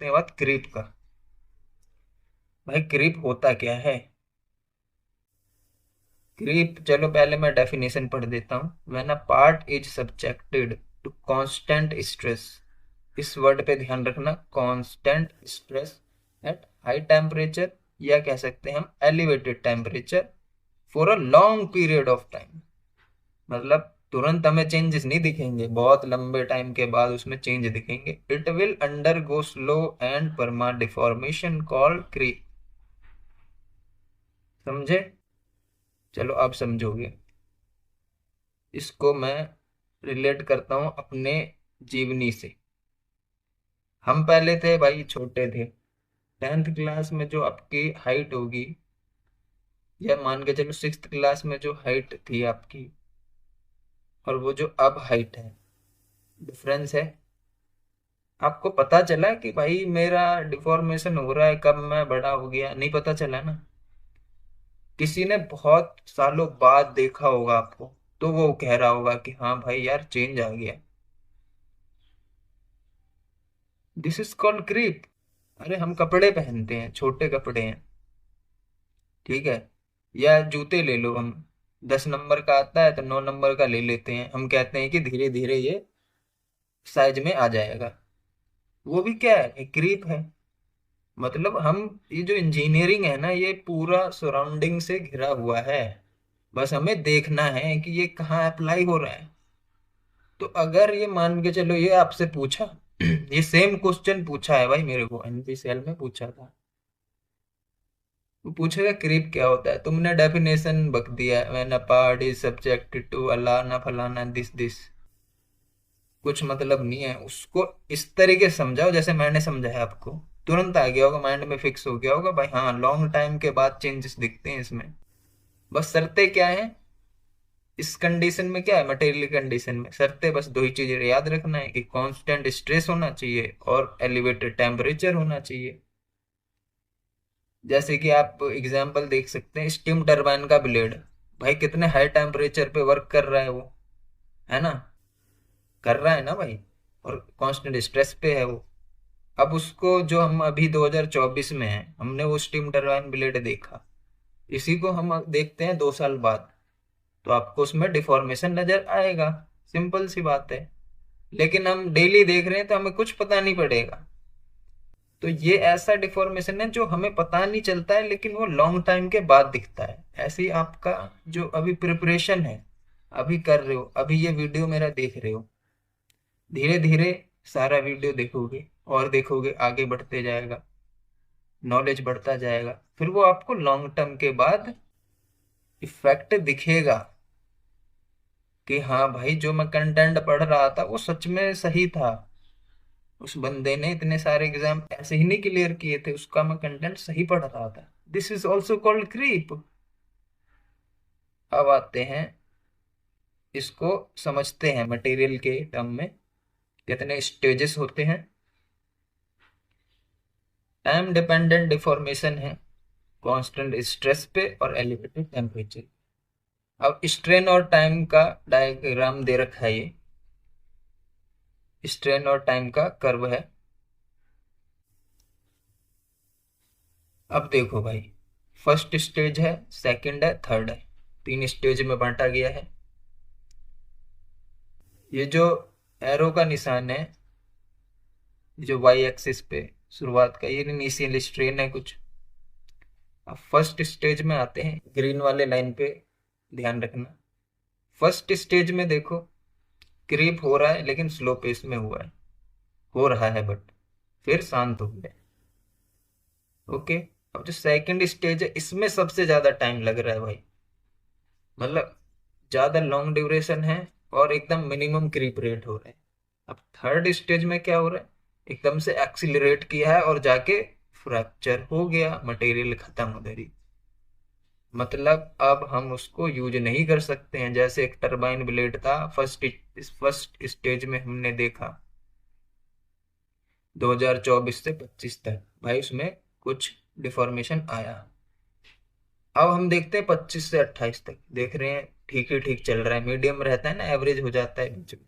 करते हैं बात क्रीप का। भाई क्रीप होता क्या है? क्रीप, चलो पहले मैं डेफिनेशन पढ़ देता हूँ। When a part is subjected to constant stress, इस वर्ड पे ध्यान रखना, constant stress at high temperature, या कह सकते हैं हम elevated temperature for a long period of time. मतलब तुरंत हमें चेंजेस नहीं दिखेंगे, बहुत लंबे टाइम के बाद उसमें चेंज दिखेंगे। It will undergo slow and permanent deformation called creep. समझे? चलो अब समझोगे। इसको मैं रिलेट करता हूँ अपने जीवनी से। हम पहले थे भाई, छोटे थे। 10th क्लास में जो आपकी हाइट होगी, या मान के चलो 6th क्लास में जो हाइट थी आपकी, और वो जो अब हाइट है, डिफरेंस है। आपको पता चला कि भाई मेरा डिफॉर्मेशन हो रहा है कब मैं बड़ा हो गया? नहीं पता चला ना। किसी ने बहुत सालों बाद देखा होगा आपको, तो वो कह रहा होगा कि हाँ भाई यार चेंज आ गया। This is called creep. अरे हम कपड़े पहनते हैं, छोटे कपड़े हैं, ठीक है, या जूते ले लो। हम 10 नंबर का आता है तो 9 नंबर का ले लेते हैं। हम कहते हैं कि धीरे धीरे ये साइज में आ जाएगा। वो भी क्या है? क्रीप है। मतलब हम, ये जो इंजीनियरिंग है ना, ये पूरा सराउंडिंग से घिरा हुआ है। बस हमें देखना है कि ये कहाँ अप्लाई हो रहा है। तो अगर ये मान के चलो, ये आपसे पूछा, ये सेम क्वेश्चन पूछा है भाई मेरे को, एनपीसीएल में पूछा था। वो पूछेगा क्रीप क्या होता है, तुमने डेफिनेशन बक दिया, when a part is subjected to अलाना फलाना दिस। कुछ मतलब नहीं है उसको। इस तरीके से समझाओ जैसे मैंने समझाया आपको, तुरंत आ गया होगा, माइंड में फिक्स हो गया होगा भाई। हाँ, लॉन्ग टाइम के बाद चेंजेस दिखते हैं इसमें। बस शर्तें क्या है इस कंडीशन में? क्या है मटेरियल कंडीशन में? शर्तें बस दो ही चीजें याद रखना है कि कांस्टेंट स्ट्रेस होना चाहिए और एलिवेटेड टेम्परेचर होना चाहिए। जैसे कि आप एग्जांपल देख सकते हैं, स्टीम टरबाइन का ब्लेड, भाई कितने हाई टेम्परेचर पे वर्क कर रहा है वो, है ना? कर रहा है ना भाई, और कांस्टेंट स्ट्रेस पे है वो। अब उसको, जो हम अभी 2024 में है, हमने वो स्टीम टरबाइन ब्लेड देखा, इसी को हम देखते हैं 2 साल बाद, तो आपको उसमें डिफॉर्मेशन नजर आएगा। सिंपल सी बात है। लेकिन हम डेली देख रहे हैं तो हमें कुछ पता नहीं पड़ेगा। तो ये ऐसा डिफॉर्मेशन है जो हमें पता नहीं चलता है, लेकिन वो लॉन्ग टाइम के बाद दिखता है। ऐसे ही आपका जो अभी प्रिपरेशन है, अभी कर रहे हो, अभी ये वीडियो मेरा देख रहे हो, धीरे धीरे सारा वीडियो देखोगे और देखोगे, आगे बढ़ते जाएगा, नॉलेज बढ़ता जाएगा, फिर वो आपको लॉन्ग टर्म के बाद इफेक्ट दिखेगा कि हाँ भाई जो मैं कंटेंट पढ़ रहा था वो सच में सही था। उस बंदे ने इतने सारे एग्जाम ऐसे ही नहीं क्लियर किए थे, उसका मैं कंटेंट सही पढ़ रहा था। This is also called creep. अब आते हैं, इसको समझते हैं मटेरियल के टर्म में, कितने स्टेजेस होते हैं। टाइम डिपेंडेंट डिफॉर्मेशन है, कांस्टेंट स्ट्रेस पे और एलिवेटेड टेम्परेचर। अब स्ट्रेन और टाइम का डायग्राम दे रखा है, ये स्ट्रेन और टाइम का कर्व है। अब देखो भाई, फर्स्ट स्टेज है, सेकंड है, थर्ड है, 3 स्टेज में बांटा गया है। ये जो एरो का निशान है, जो वाई एक्सिस पे शुरुआत का, ये इनिशियल स्ट्रेन है कुछ। अब फर्स्ट स्टेज में आते हैं, ग्रीन वाले लाइन पे ध्यान रखना। फर्स्ट स्टेज में देखो, क्रीप हो रहा है लेकिन स्लो पेस में हुआ है, हो रहा है, बट फिर शांत हो गया। ओके। अब जो सेकंड स्टेज है, इसमें सबसे ज्यादा टाइम लग रहा है भाई, मतलब ज्यादा लॉन्ग ड्यूरेशन है, और एकदम मिनिमम क्रीप रेट हो रहा है। अब थर्ड स्टेज में क्या हो रहा है, एकदम से एक्सिलरेट किया है और जाके फ्रैक्चर हो गया, मटेरियल खत्म उधर ही। मतलब अब हम उसको यूज नहीं कर सकते हैं। जैसे एक टरबाइन ब्लेड था, फर्स्ट स्टेज में हमने देखा 2024 से 25 तक, भाई उसमें कुछ डिफॉर्मेशन आया। अब हम देखते हैं 25 से 28 तक, देख रहे हैं ठीक ही ठीक चल रहा है, मीडियम रहता है ना, एवरेज हो जाता है बीच में।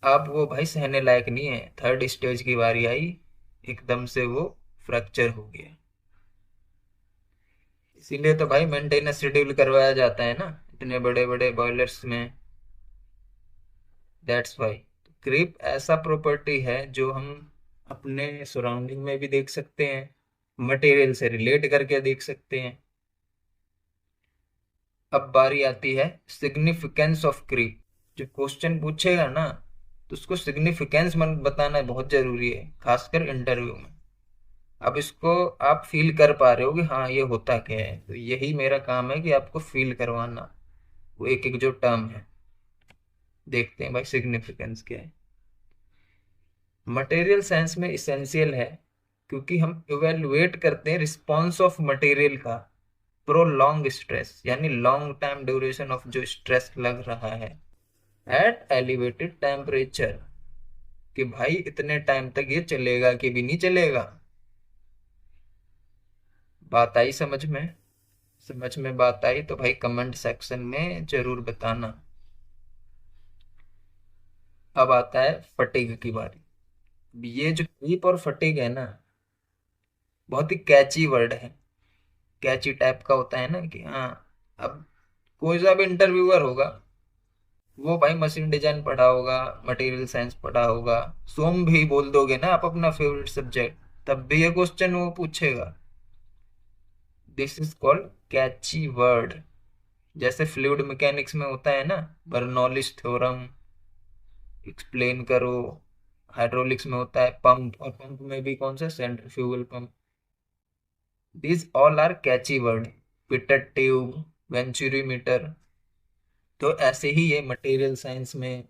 अब वो भाई सहने लायक नहीं है, थर्ड स्टेज की बारी आई, एकदम से वो फ्रैक्चर हो गया। इसीलिए तो भाई मेंटेनेंस शेड्यूल करवाया जाता है ना इतने बड़े बड़े बॉयलर्स में। दैट्स वाई क्रीप ऐसा प्रॉपर्टी है जो हम अपने सराउंडिंग में भी देख सकते हैं, मटेरियल से रिलेट करके देख सकते हैं। अब बारी आती है सिग्निफिकेंस ऑफ क्रीप। जो क्वेश्चन पूछेगा ना, तो उसको सिग्निफिकेंस मन बताना बहुत जरूरी है, खासकर इंटरव्यू में। अब इसको आप फील कर पा रहे हो कि हाँ ये होता क्या है, तो यही मेरा काम है कि आपको फील करवाना वो एक एक जो टर्म है। देखते हैं भाई सिग्निफिकेंस क्या है। मटेरियल साइंस में इसेंशियल है, क्योंकि हम इवेलुएट करते हैं रिस्पॉन्स ऑफ मटेरियल का प्रोलॉन्ग स्ट्रेस, यानी लॉन्ग टाइम ड्यूरेशन ऑफ जो स्ट्रेस लग रहा है एट एलिवेटेड टेम्परेचर, कि भाई इतने टाइम तक ये चलेगा कि भी नहीं चलेगा। बात आई समझ में? समझ में बात आई तो भाई कमेंट सेक्शन में जरूर बताना। अब आता है फटीग की बारी। ये जो क्रीप और फटीग है ना, बहुत ही कैची वर्ड है, कैची टाइप का होता है ना कि हाँ। अब कोई सा भी इंटरव्यूअर होगा, वो भाई मशीन डिजाइन पढ़ा होगा, मटेरियल साइंस पढ़ा होगा, सोम भी बोल दोगे ना आप अपना फेवरेट सब्जेक्ट, तब भी ये क्वेश्चन वो पूछेगा। This is called catchy word. जैसे फ्लूइड मैकेनिक्स में होता है ना, बर्नौलिस थ्योरम, एक्सप्लेन करो। हाइड्रोलिक्स में होता है पंप, और पंप में भी कौन सा, centrifugal pump. These all are catchy word. Pitot tube, venturi meter. तो ऐसे ही ये मटेरियल साइंस में,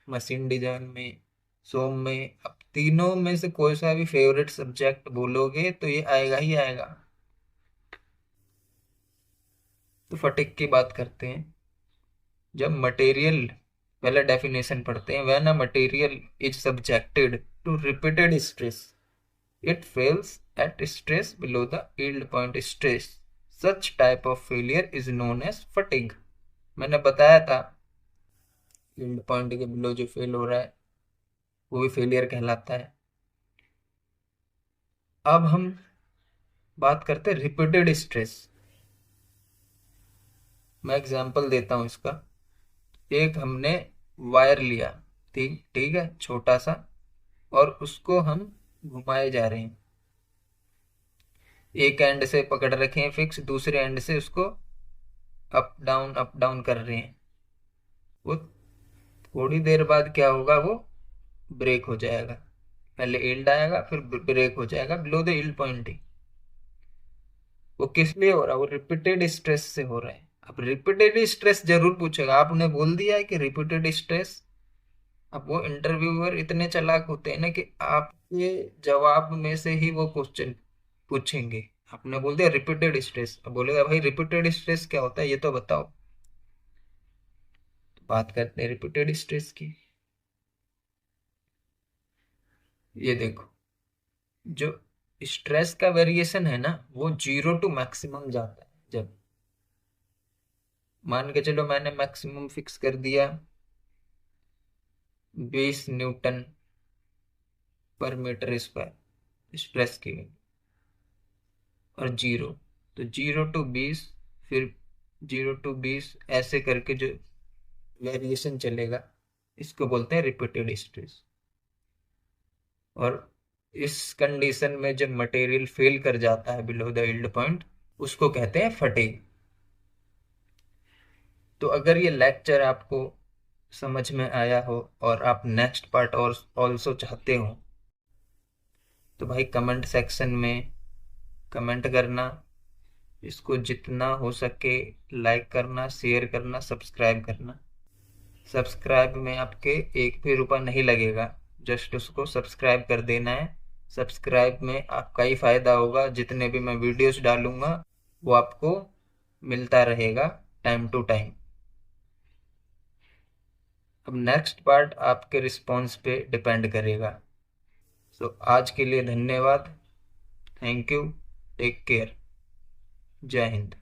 मशीन डिजाइन में, सोम में, अब तीनों में से कोई सा भी फेवरेट सब्जेक्ट बोलोगे तो ये आएगा ही आएगा। तो फटिक की बात करते हैं। जब मटेरियल, पहले डेफिनेशन पढ़ते हैं। When a material is subjected to repeated stress, it fails at stress below the yield point stress. Such type of failure is known as fatigue. मैंने बताया था, यील्ड पॉइंट के बिलो जो फेल हो रहा है वो भी फेलियर कहलाता है। अब हम बात करते हैं रिपीटेड स्ट्रेस। मैं एग्जांपल देता हूं इसका। एक हमने वायर लिया, ठीक ठीक है, छोटा सा, और उसको हम घुमाए जा रहे हैं। एक एंड से पकड़ रखे हैं फिक्स, दूसरे एंड से उसको अप डाउन कर रहे हैं। वो थोड़ी देर बाद क्या होगा, वो ब्रेक हो जाएगा। पहले यील्ड आएगा, फिर ब्रेक हो जाएगा बिलो द यील्ड पॉइंट ही। वो किस लिए हो रहा है? वो रिपीटेड स्ट्रेस से हो रहा है। अब रिपीटेड स्ट्रेस जरूर पूछेगा, आपने बोल दिया है कि रिपीटेड स्ट्रेस। अब वो इंटरव्यूअर इतने चालाक होते हैं ना कि आपके जवाब में से ही वो क्वेश्चन पूछेंगे। आपने बोल दिया रिपीटेड स्ट्रेस, अब बोलेगा भाई रिपीटेड स्ट्रेस क्या होता है ये तो बताओ। तो बात करते हैं रिपीटेड स्ट्रेस की। ये देखो, जो स्ट्रेस का वेरिएशन है ना, वो 0 to मैक्सिमम जाता है। जब मान के चलो मैंने मैक्सिमम फिक्स कर दिया 20 न्यूटन पर मीटर स्क्वायर स्ट्रेस की, और 0, तो 0 to 20, फिर 0 to 20 ऐसे करके जो वेरिएशन चलेगा, इसको बोलते हैं रिपीटेड स्ट्रेस। और इस कंडीशन में जब मटेरियल फेल कर जाता है बिलो द यील्ड पॉइंट, उसको कहते हैं फटीग। तो अगर ये लेक्चर आपको समझ में आया हो और आप नेक्स्ट पार्ट और ऑल्सो चाहते हो, तो भाई कमेंट सेक्शन में कमेंट करना। इसको जितना हो सके लाइक करना, शेयर करना, सब्सक्राइब करना। सब्सक्राइब में आपके एक भी रुपया नहीं लगेगा, जस्ट उसको सब्सक्राइब कर देना है। सब्सक्राइब में आपका ही फायदा होगा, जितने भी मैं वीडियोस डालूंगा वो आपको मिलता रहेगा टाइम टू टाइम। अब नेक्स्ट पार्ट आपके रिस्पॉन्स पे डिपेंड करेगा। सो आज के लिए धन्यवाद। Thank you. Take care. जय हिंद।